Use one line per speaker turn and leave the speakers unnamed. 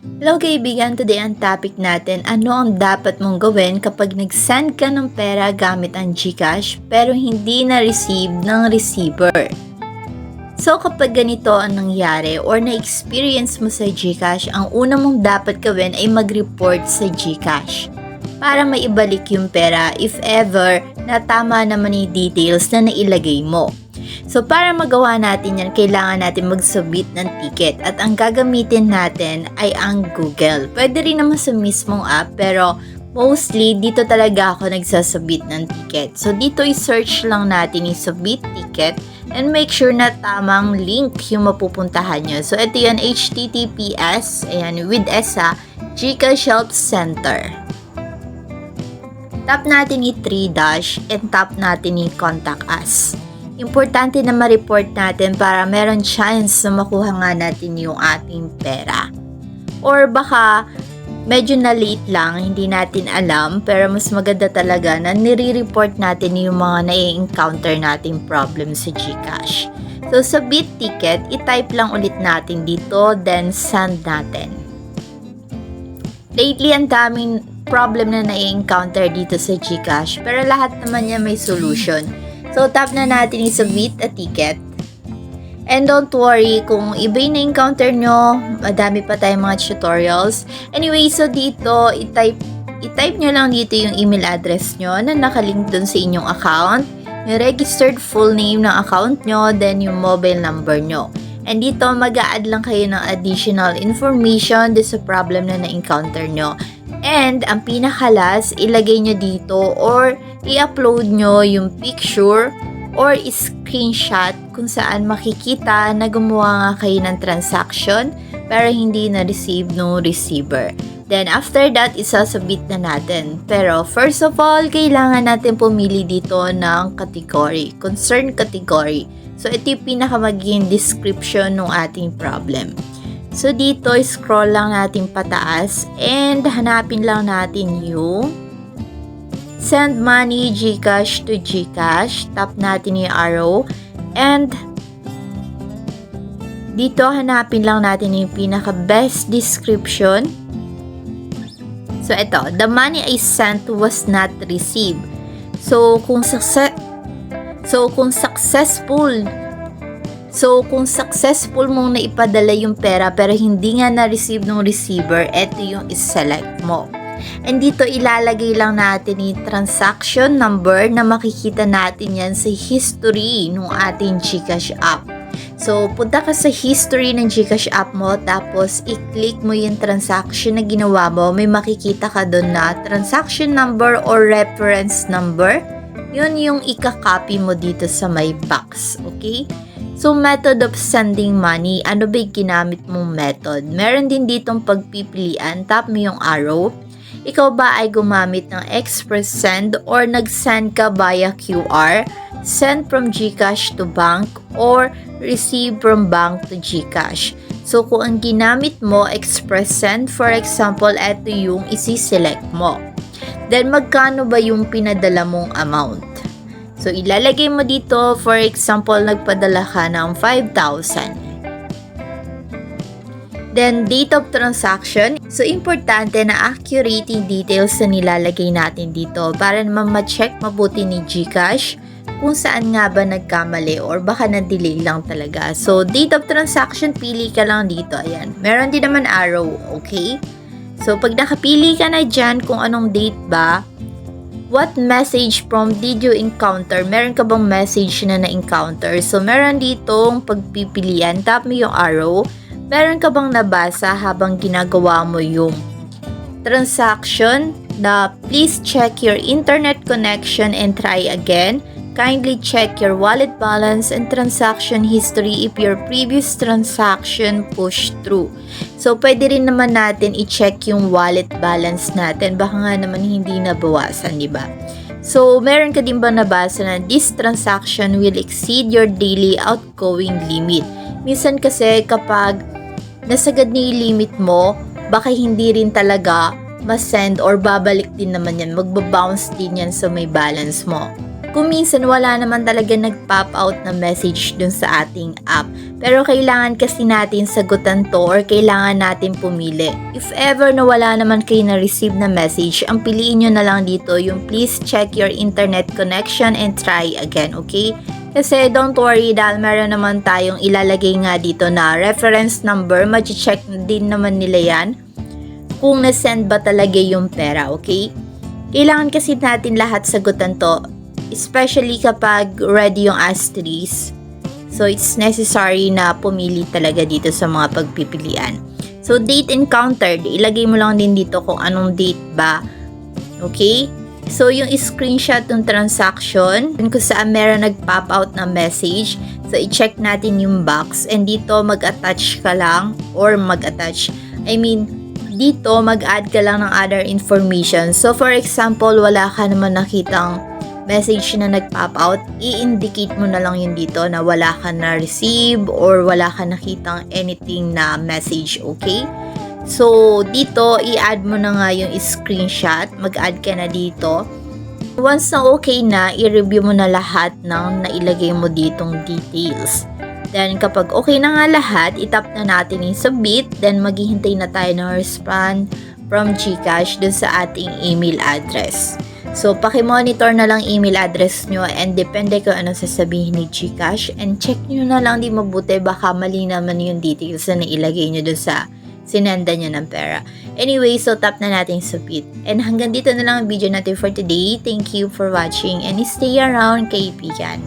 Hello kaibigan, today ang topic natin, ano ang dapat mong gawin kapag nag-send ka ng pera gamit ang GCash pero hindi na-receive ng receiver. So kapag ganito ang nangyari or na-experience mo sa GCash, ang una mong dapat gawin ay mag-report sa GCash para maibalik yung pera if ever na tama naman yung details na nailagay mo. So para magawa natin yan, kailangan natin mag-submit ng ticket at ang gagamitin natin ay ang Google. Pwede rin naman sa mismong app pero mostly dito talaga ako nagsasubmit ng ticket. So dito i-search lang natin yung submit ticket and make sure na tamang link yung mapupuntahan nyo. So ito yan, HTTPS, ayan, with ESA, GCash Help Center. Tap natin yung 3 and tap natin yung contact us. Importante na ma-report natin para meron chance na makuha nga natin yung ating pera. Or baka medyo na late lang, hindi natin alam, pero mas maganda talaga na nire-report natin yung mga na-encounter nating problem sa GCash. So sa bit ticket, i-type lang ulit natin dito, then send natin. Lately, ang daming problem na na-encounter dito sa GCash, pero lahat naman niya may solution. So, tap na natin yung submit a ticket. And don't worry, kung iba yung na-encounter nyo, madami pa tayong mga tutorials. Anyway, so dito, i-type nyo lang dito yung email address nyo na nakalink dun sa inyong account, yung registered full name ng account nyo, then yung mobile number nyo. And dito, mag-a-add lang kayo ng additional information dun sa problem na na-encounter nyo. And, ang pinakalas, ilagay nyo dito or i-upload nyo yung picture or screenshot kung saan makikita na gumawa nga kayo ng transaction pero hindi na-receive ng receiver. Then, after that, isasubmit na natin. Pero, first of all, kailangan natin pumili dito ng category, concern category. So, ito yung pinakamaging description ng ating problem. So, dito, scroll lang natin pataas and hanapin lang natin yung send money GCash to GCash. Tap natin yung arrow and dito, hanapin lang natin yung pinaka-best description. So, ito, the money I sent was not received. So, kung successful mong naipadala yung pera pero hindi nga na-receive ng receiver, ito yung is-select mo. And dito ilalagay lang natin yung transaction number na makikita natin yan sa history ng ating GCash app. So, punta ka sa history ng GCash app mo, tapos i-click mo yung transaction na ginawa mo, may makikita ka doon na transaction number or reference number. Yun yung ika-copy mo dito sa may box, okay? So, method of sending money, ano ba yung ginamit mong method? Meron din ditong pagpipilian, tap mo yung arrow. Ikaw ba ay gumamit ng express send or nag-send ka via QR, send from GCash to bank, or receive from bank to GCash? So, kung ang ginamit mo, express send, for example, ito yung isi-select mo. Then, magkano ba yung pinadala mong amount? So, ilalagay mo dito, for example, nagpadala ka ng 5,000. Then, date of transaction. So, importante na accurate yung details na nilalagay natin dito para naman ma-check mabuti ni GCash kung saan nga ba nagkamali or baka na-delay lang talaga. So, date of transaction, pili ka lang dito. Ayan. Meron din naman arrow, okay? So, pag nakapili ka na dyan kung anong date ba, what message prompt did you encounter? Meron ka bang message na na-encounter? So, meron ditong pagpipilian. Tap mo yung arrow. Meron ka bang nabasa habang ginagawa mo yung transaction na please check your internet connection and try again? Kindly check your wallet balance and transaction history if your previous transaction pushed through. So, pwede rin naman natin i-check yung wallet balance natin. Baka nga naman hindi nabawasan, di ba? So, meron ka din ba nabasa na this transaction will exceed your daily outgoing limit? Minsan kasi kapag nasagad na yung limit mo, baka hindi rin talaga ma-send or babalik din naman yan. Magbabounce din yan sa may balance mo. Kung minsan wala naman talaga nag-pop out na message dun sa ating app. Pero kailangan kasi natin sagutan to or kailangan natin pumili. If ever na wala naman kayo na-receive na message, ang piliin nyo na lang dito yung please check your internet connection and try again, okay? Kasi don't worry dahil meron naman tayong ilalagay nga dito na reference number, mag-check din naman nila yan kung na-send ba talaga yung pera, okay? Kailangan kasi natin lahat sagutan to, especially kapag ready yung asterisk. So, it's necessary na pumili talaga dito sa mga pagpipilian. So, date encountered, ilagay mo lang din dito kung anong date ba. Okay? So, yung screenshot ng transaction, kung saan meron nag-pop out na message, so, i-check natin yung box. And dito, mag-attach ka lang or mag-attach. Dito, mag-add ka lang ng other information. So, for example, wala ka naman nakitang message na nag-pop out, i-indicate mo na lang yun dito na wala ka na-receive or wala ka nakitang anything na message, okay? So, dito, i-add mo na nga yung screenshot. Mag-add ka na dito. Once na okay na, i-review mo na lahat ng nailagay mo ditong details. Then, kapag okay na nga lahat, itap na natin yung submit. Then, maghihintay na tayo ng respond from GCash dun sa ating email address. So, paki-monitor na lang email address nyo and depende kung anong sasabihin ni GCash and check nyo na lang di mabuti baka mali naman yung details na nailagay nyo dun sa sinenda nyo ng pera. Anyway, so tap na natin submit. And hanggang dito na lang ang video natin for today. Thank you for watching and stay around, kaibigan.